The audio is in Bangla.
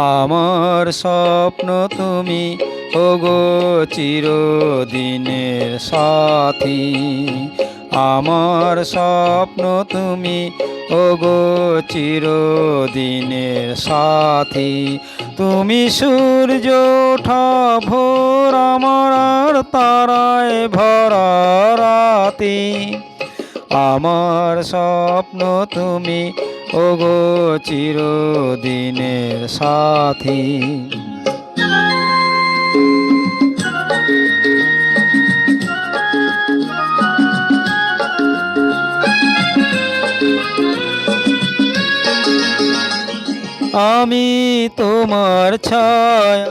আমার স্বপ্ন তুমি, ওগো চিরদিনের সাথী। আমার স্বপ্ন তুমি, ওগো চিরদিনের সাথী। তুমি সূর্য ওঠা ভোর, আমার আর তারায় ভরা রাতি। আমার স্বপ্ন তুমি, ওগো চিরদিনের সাথী। আমি তোমার ছায়া,